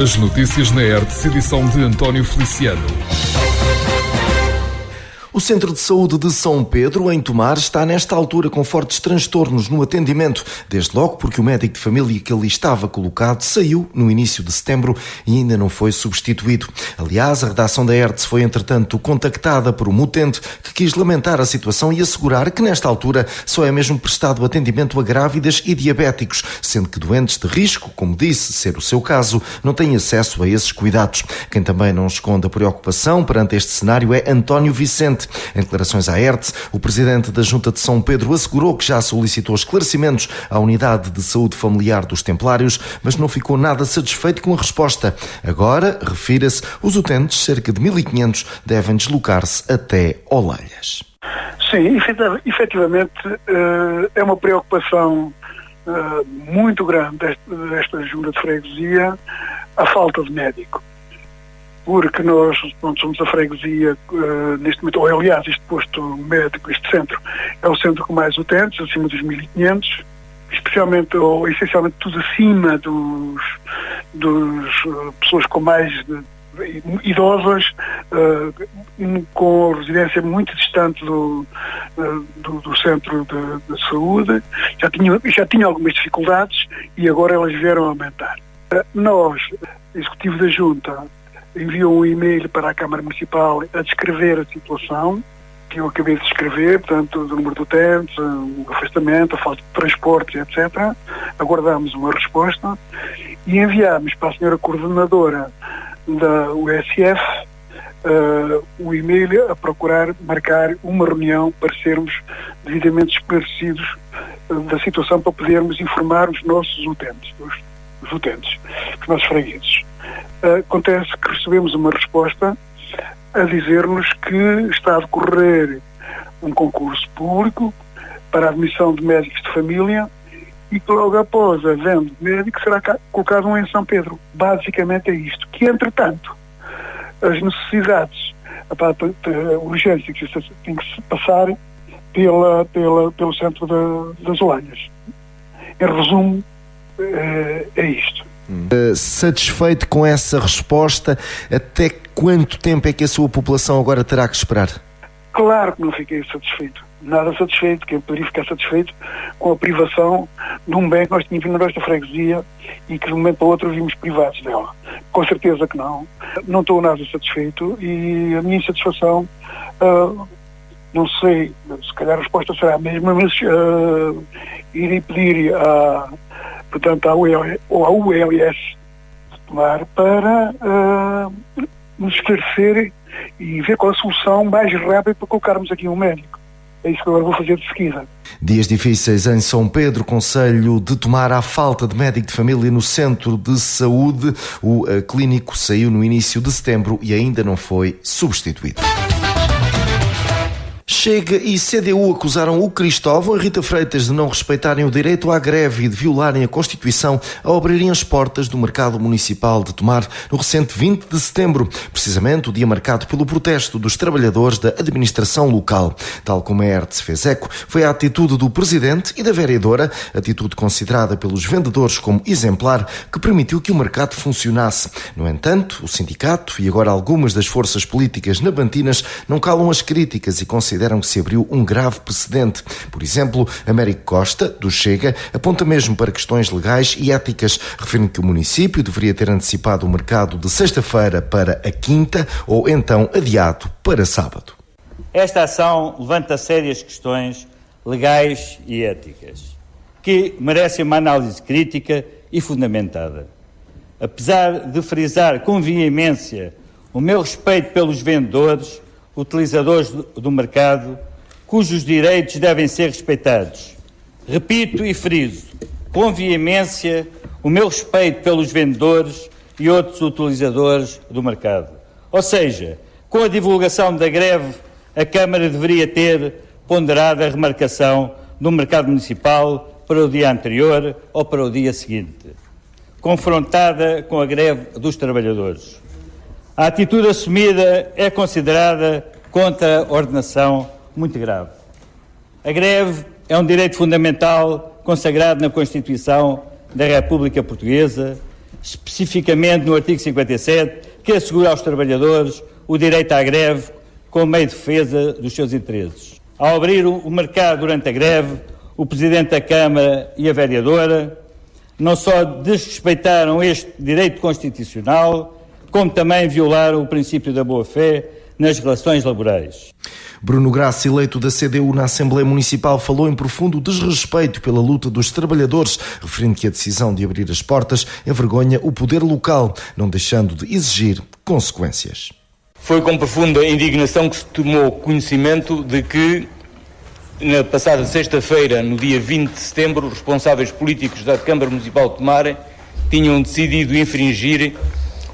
As notícias na ERTE, edição de António Feliciano. O Centro de Saúde de São Pedro, em Tomar, está nesta altura com fortes transtornos no atendimento, desde logo porque o médico de família que ali estava colocado saiu no início de setembro e ainda não foi substituído. Aliás, a redação da ERTE foi entretanto contactada por um utente que quis lamentar a situação e assegurar que nesta altura só é mesmo prestado atendimento a grávidas e diabéticos, sendo que doentes de risco, como disse ser o seu caso, não têm acesso a esses cuidados. Quem também não esconde a preocupação perante este cenário é António Vicente. Em declarações à ERTE, o presidente da Junta de São Pedro assegurou que já solicitou esclarecimentos à Unidade de Saúde Familiar dos Templários, mas não ficou nada satisfeito com a resposta. Agora, refira-se, os utentes, cerca de 1.500, devem deslocar-se até Oleias. Sim, efetivamente é uma preocupação muito grande desta Junta de Freguesia a falta de médico. Porque nós somos a freguesia neste momento, ou aliás, este posto médico, este centro, é o centro com mais utentes, acima dos 1.500, especialmente ou essencialmente tudo acima dos pessoas com mais idosas, com residência muito distante do centro de saúde, já tinha algumas dificuldades e agora elas vieram a aumentar. Nós, Executivo da Junta, enviou um e-mail para a Câmara Municipal a descrever a situação que eu acabei de descrever, portanto, do número de utentes, o afastamento, a falta de transportes, etc. Aguardamos uma resposta e enviámos para a senhora coordenadora da USF o e-mail a procurar marcar uma reunião para sermos devidamente esclarecidos da situação, para podermos informar os nossos utentes, os nossos fregueses. Acontece que recebemos uma resposta a dizer-nos que está a decorrer um concurso público para a admissão de médicos de família e que logo após, havendo médico, será colocado um em São Pedro. Basicamente é isto. Que, entretanto, as necessidades, a urgência que tem que se passar pelo centro das Oleias. Em resumo, é isto. Satisfeito com essa resposta, até quanto tempo é que a sua população agora terá que esperar? Claro que não fiquei satisfeito. Nada satisfeito. Quem poderia ficar satisfeito com a privação de um bem que nós tínhamos na nossa freguesia e que de um momento para o outro vimos privados dela? Com certeza que não. Não estou nada satisfeito e a minha insatisfação, não sei, se calhar a resposta será a mesma, mas irei pedir portanto, à ULS de Tomar para nos esclarecer e ver qual a solução mais rápida para colocarmos aqui um médico. É isso que agora vou fazer de seguida. Dias difíceis em São Pedro, Conselho de Tomar, à falta de médico de família no centro de saúde. O clínico saiu no início de setembro e ainda não foi substituído. Chega e CDU acusaram o Cristóvão e Rita Freitas de não respeitarem o direito à greve e de violarem a Constituição ao abrirem as portas do mercado municipal de Tomar no recente 20 de setembro, precisamente o dia marcado pelo protesto dos trabalhadores da administração local. Tal como a ERTE se fez eco, foi a atitude do presidente e da vereadora, atitude considerada pelos vendedores como exemplar, que permitiu que o mercado funcionasse. No entanto, o sindicato e agora algumas das forças políticas nabantinas não calam as críticas e consideram que se abriu um grave precedente. Por exemplo, Américo Costa, do Chega, aponta mesmo para questões legais e éticas, referindo que o município deveria ter antecipado o mercado de sexta-feira para a quinta ou então adiado para sábado. Esta ação levanta sérias questões legais e éticas, que merecem uma análise crítica e fundamentada. Apesar de frisar com veemência o meu respeito pelos vendedores, utilizadores do mercado, cujos direitos devem ser respeitados. Repito e friso, com veemência, o meu respeito pelos vendedores e outros utilizadores do mercado. Ou seja, com a divulgação da greve, a Câmara deveria ter ponderado a remarcação do mercado municipal para o dia anterior ou para o dia seguinte, confrontada com a greve dos trabalhadores. A atitude assumida é considerada contra a ordenação muito grave. A greve é um direito fundamental consagrado na Constituição da República Portuguesa, especificamente no artigo 57, que assegura aos trabalhadores o direito à greve como meio de defesa dos seus interesses. Ao abrir o mercado durante a greve, o Presidente da Câmara e a vereadora não só desrespeitaram este direito constitucional, como também violaram o princípio da boa-fé nas relações laborais. Bruno Graça, eleito da CDU na Assembleia Municipal, falou em profundo desrespeito pela luta dos trabalhadores, referindo que a decisão de abrir as portas envergonha o poder local, não deixando de exigir consequências. Foi com profunda indignação que se tomou conhecimento de que, na passada sexta-feira, no dia 20 de setembro, os responsáveis políticos da Câmara Municipal de Tomar tinham decidido infringir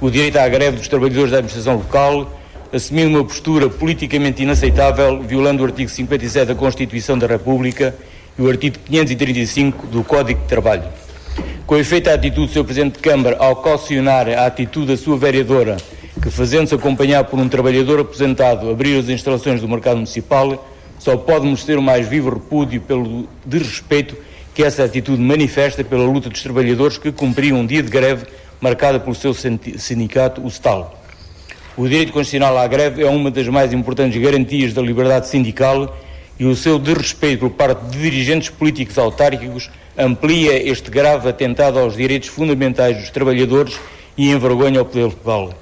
o direito à greve dos trabalhadores da administração local, assumindo uma postura politicamente inaceitável, violando o artigo 57 da Constituição da República e o artigo 535 do Código de Trabalho. Com efeito, a atitude do Sr. Presidente de Câmara, ao caucionar a atitude da sua vereadora, que, fazendo-se acompanhar por um trabalhador aposentado, abrir as instalações do mercado municipal, só pode merecer o mais vivo repúdio pelo desrespeito que essa atitude manifesta pela luta dos trabalhadores que cumpriam um dia de greve marcada pelo seu sindicato, o STAL. O direito constitucional à greve é uma das mais importantes garantias da liberdade sindical e o seu desrespeito por parte de dirigentes políticos autárquicos amplia este grave atentado aos direitos fundamentais dos trabalhadores e envergonha o poder local.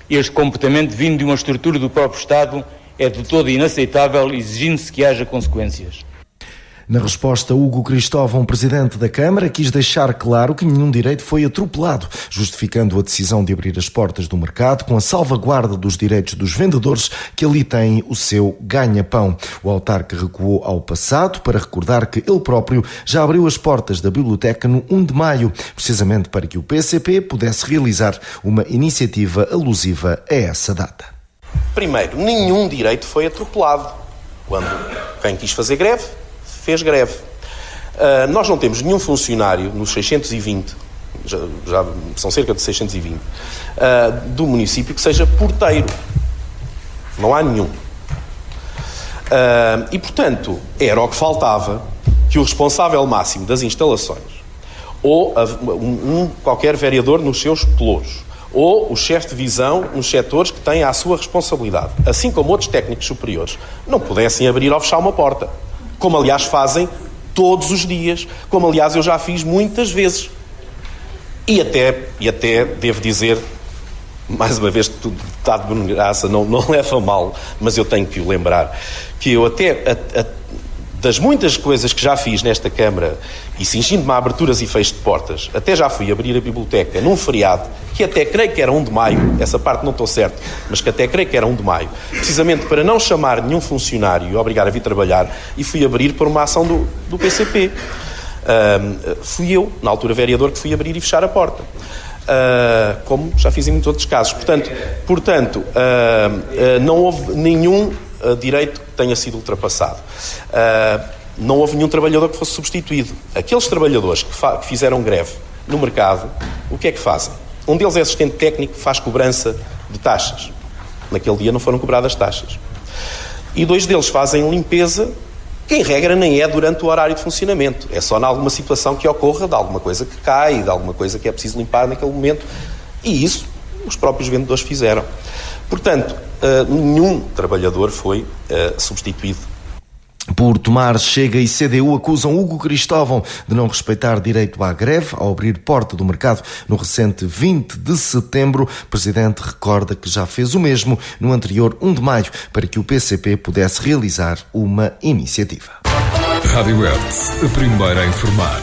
Este comportamento, vindo de uma estrutura do próprio Estado, é de todo inaceitável, exigindo-se que haja consequências. Na resposta, Hugo Cristóvão, presidente da Câmara, quis deixar claro que nenhum direito foi atropelado, justificando a decisão de abrir as portas do mercado com a salvaguarda dos direitos dos vendedores que ali têm o seu ganha-pão. O autarca recuou ao passado para recordar que ele próprio já abriu as portas da biblioteca no 1 de maio, precisamente para que o PCP pudesse realizar uma iniciativa alusiva a essa data. Primeiro, nenhum direito foi atropelado. Quando quem quis fazer greve, fez greve. Nós não temos nenhum funcionário nos 620, já são cerca de 620, do município que seja porteiro. Não há nenhum. E, portanto, era o que faltava que o responsável máximo das instalações, ou qualquer vereador nos seus pelouros, ou o chefe de divisão nos setores que têm à sua responsabilidade, assim como outros técnicos superiores, não pudessem abrir ou fechar uma porta. Como, aliás, fazem todos os dias, como, aliás, eu já fiz muitas vezes. E até devo dizer, mais uma vez, tudo está de Bruno Graça, não leva a mal, mas eu tenho que o lembrar, que eu até, das muitas coisas que já fiz nesta Câmara, e cingindo-me a aberturas e fechos de portas, até já fui abrir a biblioteca num feriado, que até creio que era 1 de maio, essa parte não estou certo, mas que até creio que era 1 de maio, precisamente para não chamar nenhum funcionário e obrigar a vir trabalhar, e fui abrir por uma ação do PCP. Fui eu, na altura vereador, que fui abrir e fechar a porta. Como já fiz em muitos outros casos. Portanto, não houve nenhum direito que tenha sido ultrapassado. Não houve nenhum trabalhador que fosse substituído. Aqueles trabalhadores que fizeram greve no mercado, o que é que fazem? Um deles é assistente técnico, faz cobrança de taxas. Naquele dia não foram cobradas taxas. E 2 deles fazem limpeza, que em regra nem é durante o horário de funcionamento. É só em alguma situação que ocorra, de alguma coisa que cai, de alguma coisa que é preciso limpar naquele momento. E isso os próprios vendedores fizeram. Portanto, nenhum trabalhador foi substituído. Por Tomar, Chega e CDU acusam Hugo Cristóvão de não respeitar direito à greve ao abrir porta do mercado no recente 20 de setembro. O Presidente recorda que já fez o mesmo no anterior 1 de maio para que o PCP pudesse realizar uma iniciativa. Rádio Hertz, a primeira a informar.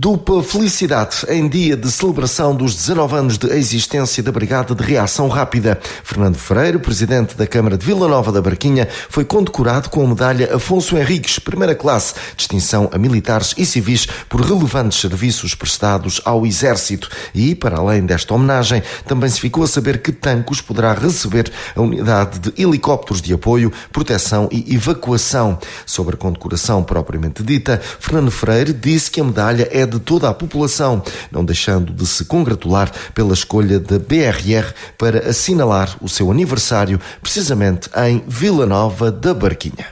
Dupla felicidade em dia de celebração dos 19 anos de existência da Brigada de Reação Rápida. Fernando Freire, presidente da Câmara de Vila Nova da Barquinha, foi condecorado com a medalha Afonso Henriques, primeira classe, distinção a militares e civis por relevantes serviços prestados ao Exército. E, para além desta homenagem, também se ficou a saber que Tancos poderá receber a unidade de helicópteros de apoio, proteção e evacuação. Sobre a condecoração propriamente dita, Fernando Freire disse que a medalha é de toda a população, não deixando de se congratular pela escolha da BRR para assinalar o seu aniversário, precisamente em Vila Nova da Barquinha.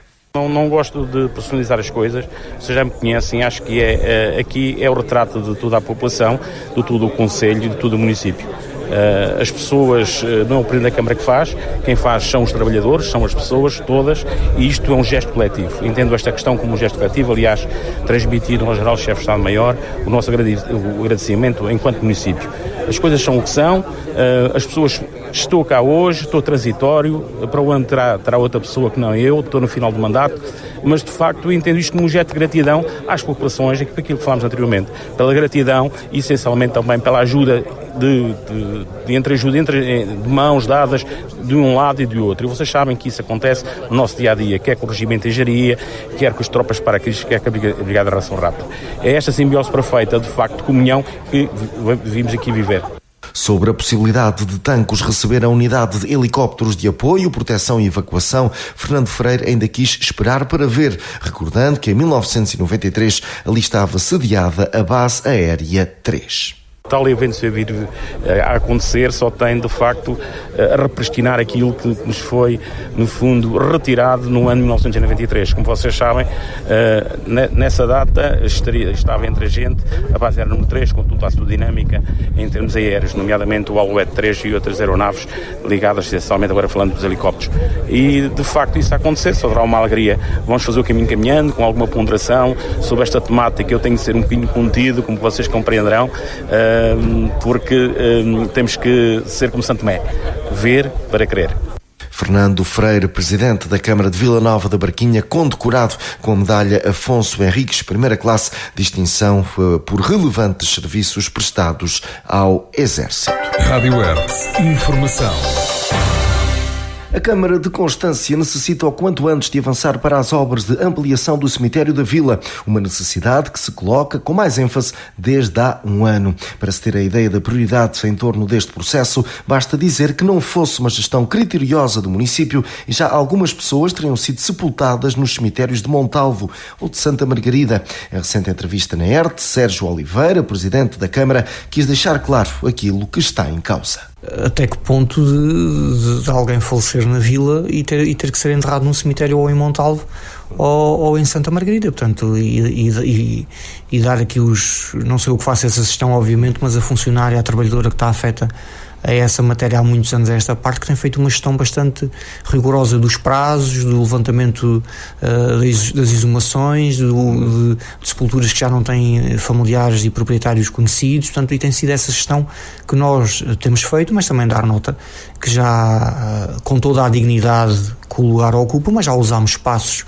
Não gosto de personalizar as coisas, vocês já me conhecem, acho que aqui é o retrato de toda a população, de todo o Conselho e de todo o município. As pessoas não é o Presidente da Câmara que faz, quem faz são os trabalhadores, são as pessoas todas, e isto é um gesto coletivo. Entendo esta questão como um gesto coletivo, aliás, transmitir ao General-Chefe de Estado-Maior o nosso agradecimento enquanto município. As coisas são o que são, as pessoas, estou cá hoje, estou transitório, para o ano terá outra pessoa que não eu, estou no final do mandato, mas de facto entendo isto como um gesto de gratidão às populações, por aquilo que falámos anteriormente, pela gratidão e essencialmente também pela ajuda de mãos dadas de um lado e do outro. E vocês sabem que isso acontece no nosso dia-a-dia, quer com o regimento de engenharia, quer com as tropas paraquedistas, quer com a Brigada de Reação Rápida. É esta simbiose perfeita, de facto, de comunhão que vimos aqui viver. Sobre a possibilidade de Tancos receber a unidade de helicópteros de apoio, proteção e evacuação, Fernando Freire ainda quis esperar para ver, recordando que em 1993 ali estava sediada a Base Aérea 3. Tal evento se vir a acontecer só tem, de facto, a repristinar aquilo que nos foi, no fundo, retirado no ano de 1993. Como vocês sabem, nessa data estava entre a gente a base aérea número 3, com toda a sua dinâmica em termos aéreos, nomeadamente o Alouette 3 e outras aeronaves ligadas, essencialmente agora falando dos helicópteros. E, de facto, isso a acontecer só dará uma alegria. Vamos fazer o caminho caminhando, com alguma ponderação sobre esta temática. Eu tenho de ser um bocadinho contido, como vocês compreenderão, porque temos que ser como Santo Tomé, ver para crer. Fernando Freire, presidente da Câmara de Vila Nova da Barquinha, condecorado com a medalha Afonso Henriques, primeira classe, distinção por relevantes serviços prestados ao Exército. Rádio Hertz, informação. A Câmara de Constância necessita o quanto antes de avançar para as obras de ampliação do cemitério da Vila, uma necessidade que se coloca com mais ênfase desde há um ano. Para se ter a ideia da prioridade em torno deste processo, basta dizer que não fosse uma gestão criteriosa do município e já algumas pessoas teriam sido sepultadas nos cemitérios de Montalvo ou de Santa Margarida. Em recente entrevista na ERT, Sérgio Oliveira, presidente da Câmara, quis deixar claro aquilo que está em causa. Até que ponto de alguém falecer na Vila e ter que ser enterrado num cemitério ou em Montalvo ou em Santa Margarida, portanto, e dar aqui não sei o que faça essa gestão, obviamente, mas a funcionária, a trabalhadora que está afeta a essa matéria há muitos anos a esta parte, que tem feito uma gestão bastante rigorosa dos prazos, do levantamento das exumações, de sepulturas que já não têm familiares e proprietários conhecidos, portanto, e tem sido essa gestão que nós temos feito, mas também dar nota que já, com toda a dignidade que o lugar ocupa, mas já usámos espaços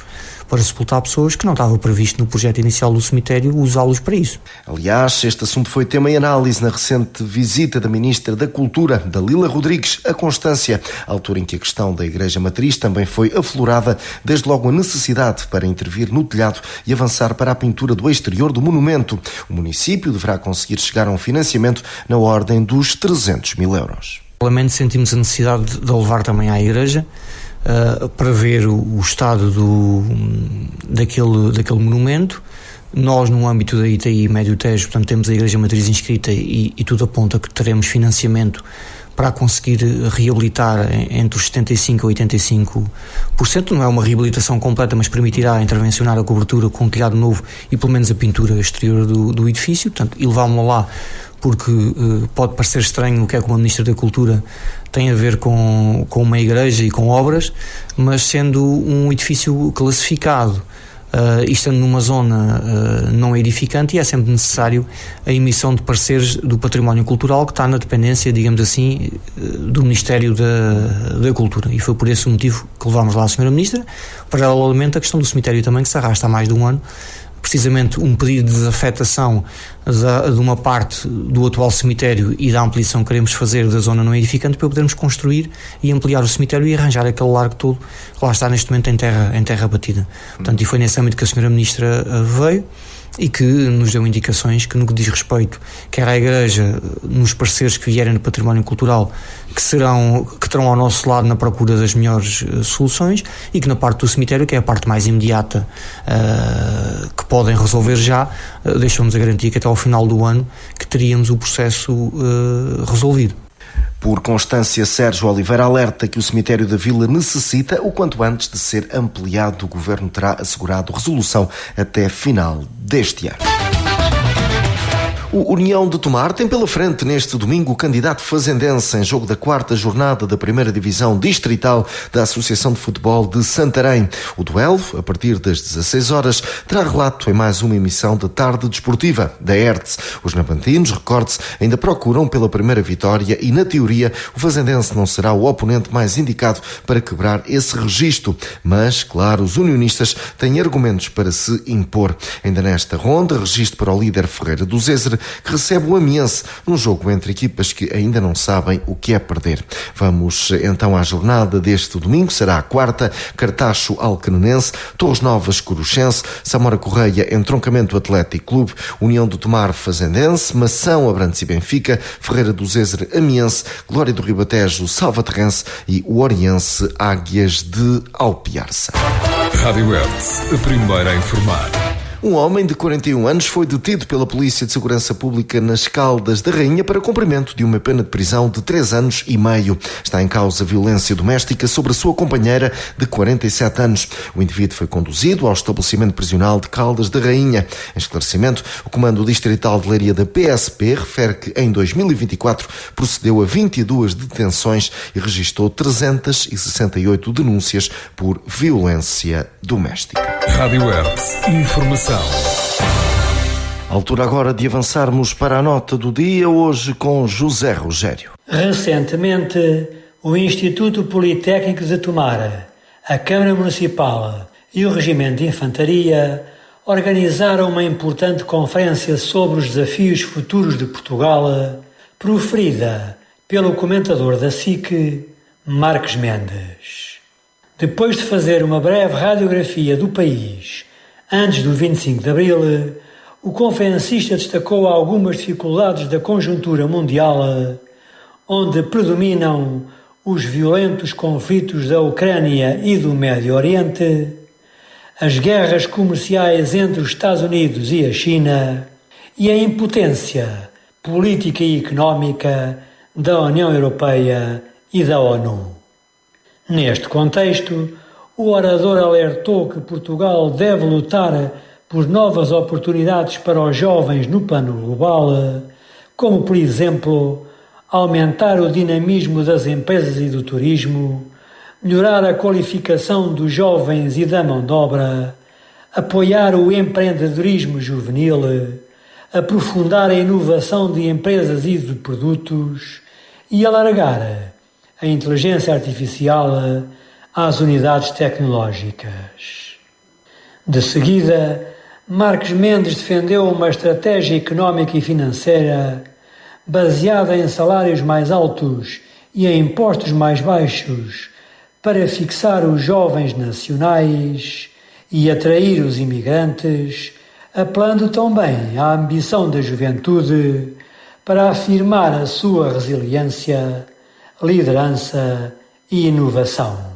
para sepultar pessoas que não estava previsto no projeto inicial do cemitério usá-los para isso. Aliás, este assunto foi tema em análise na recente visita da Ministra da Cultura, Dalila Rodrigues, a Constância, altura em que a questão da Igreja Matriz também foi aflorada, desde logo a necessidade para intervir no telhado e avançar para a pintura do exterior do monumento. O município deverá conseguir chegar a um financiamento na ordem dos 300 mil euros. Realmente sentimos a necessidade de levar também à Igreja, para ver o estado daquele monumento. Nós, no âmbito da ITI Médio Tejo, portanto, temos a Igreja Matriz inscrita e tudo aponta que teremos financiamento para conseguir reabilitar entre os 75% a 85%. Não é uma reabilitação completa, mas permitirá intervencionar a cobertura com um telhado novo e pelo menos a pintura exterior do edifício. Portanto, e levámo-la lá porque pode parecer estranho o que é que uma Ministra da Cultura tem a ver com uma igreja e com obras, mas sendo um edifício classificado e estando numa zona não edificante, é sempre necessário a emissão de pareceres do património cultural que está na dependência, digamos assim, do Ministério da Cultura. E foi por esse motivo que levámos lá a Sra. Ministra. Paralelamente, a questão do cemitério também, que se arrasta há mais de um ano, precisamente um pedido de desafetação de uma parte do atual cemitério e da ampliação que queremos fazer da zona não edificante para podermos construir e ampliar o cemitério e arranjar aquele largo todo que lá está neste momento em terra batida. Portanto, e foi nesse âmbito que a Sra. Ministra veio e que nos deu indicações que, no que diz respeito quer à Igreja, nos parceiros que vierem do património cultural, que terão ao nosso lado na procura das melhores soluções, e que na parte do cemitério, que é a parte mais imediata que podem resolver já, deixou-nos a garantia que até ao final do ano que teríamos o processo resolvido. Por Constância Sérgio Oliveira alerta que o cemitério da Vila necessita, o quanto antes, de ser ampliado. O Governo terá assegurado resolução até final deste ano. O União de Tomar tem pela frente neste domingo o candidato fazendense em jogo da 4ª jornada da 1ª Divisão Distrital da Associação de Futebol de Santarém. O duelo, a partir das 16 horas, terá relato em mais uma emissão da Tarde Desportiva da Hertz. Os nabantinos, recorde-se, ainda procuram pela primeira vitória e, na teoria, o fazendense não será o oponente mais indicado para quebrar esse registro. Mas, claro, os unionistas têm argumentos para se impor. Ainda nesta ronda, registro para o líder Ferreira do Zézer, que recebe o Amiense num jogo entre equipas que ainda não sabem o que é perder. Vamos então à jornada deste domingo. Será a 4ª, Cartacho Alcanenense, Torres Novas Coruchense, Samora Correia Entroncamento Atlético Clube, União do Tomar Fazendense, Mação Abrantes e Benfica, Ferreira do Zézer Amiense, Glória do Ribatejo Salvaterrense e o Oriense Águias de Alpiarça. Rádio Hertz, a primeira a informar. Um homem de 41 anos foi detido pela Polícia de Segurança Pública nas Caldas da Rainha para cumprimento de uma pena de prisão de 3 anos e meio. Está em causa violência doméstica sobre a sua companheira de 47 anos. O indivíduo foi conduzido ao estabelecimento prisional de Caldas da Rainha. Em esclarecimento, o Comando Distrital de Leiria da PSP refere que em 2024 procedeu a 22 detenções e registrou 368 denúncias por violência doméstica. Rádio Hertz, informação. Altura agora de avançarmos para a nota do dia, hoje com José Rogério. Recentemente, o Instituto Politécnico de Tomar, a Câmara Municipal e o Regimento de Infantaria organizaram uma importante conferência sobre os desafios futuros de Portugal, proferida pelo comentador da SIC, Marques Mendes. Depois de fazer uma breve radiografia do país antes do 25 de Abril, o conferencista destacou algumas dificuldades da conjuntura mundial, onde predominam os violentos conflitos da Ucrânia e do Médio Oriente, as guerras comerciais entre os Estados Unidos e a China e a impotência política e económica da União Europeia e da ONU. Neste contexto, o orador alertou que Portugal deve lutar por novas oportunidades para os jovens no plano global, como, por exemplo, aumentar o dinamismo das empresas e do turismo, melhorar a qualificação dos jovens e da mão de obra, apoiar o empreendedorismo juvenil, aprofundar a inovação de empresas e de produtos e alargar a inteligência artificial às unidades tecnológicas. De seguida, Marques Mendes defendeu uma estratégia económica e financeira baseada em salários mais altos e em impostos mais baixos para fixar os jovens nacionais e atrair os imigrantes, apelando também à ambição da juventude para afirmar a sua resiliência, liderança e inovação.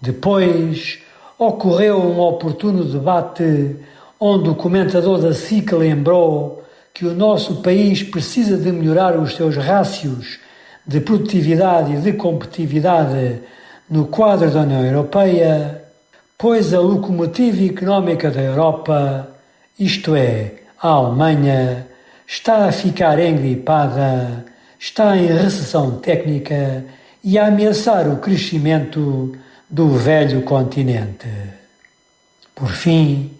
Depois, ocorreu um oportuno debate onde o comentador da SIC lembrou que o nosso país precisa de melhorar os seus rácios de produtividade e de competitividade no quadro da União Europeia, pois a locomotiva económica da Europa, isto é, a Alemanha, está a ficar engripada, está em recessão técnica e a ameaçar o crescimento do velho continente. Por fim,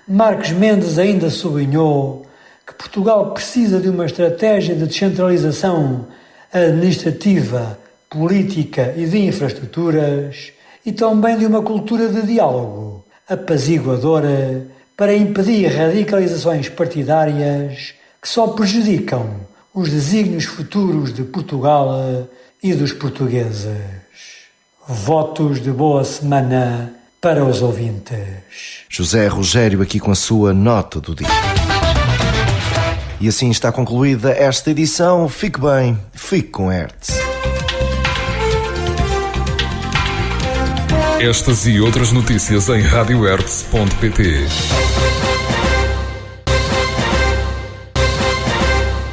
Marques Mendes ainda sublinhou que Portugal precisa de uma estratégia de descentralização administrativa, política e de infraestruturas e também de uma cultura de diálogo apaziguadora para impedir radicalizações partidárias que só prejudicam os desígnios futuros de Portugal e dos portugueses. Votos de boa semana para os ouvintes. José Rogério aqui com a sua nota do dia. E assim está concluída esta edição. Fique bem, fique com Hertz. Estas e outras notícias em radiohertz.pt.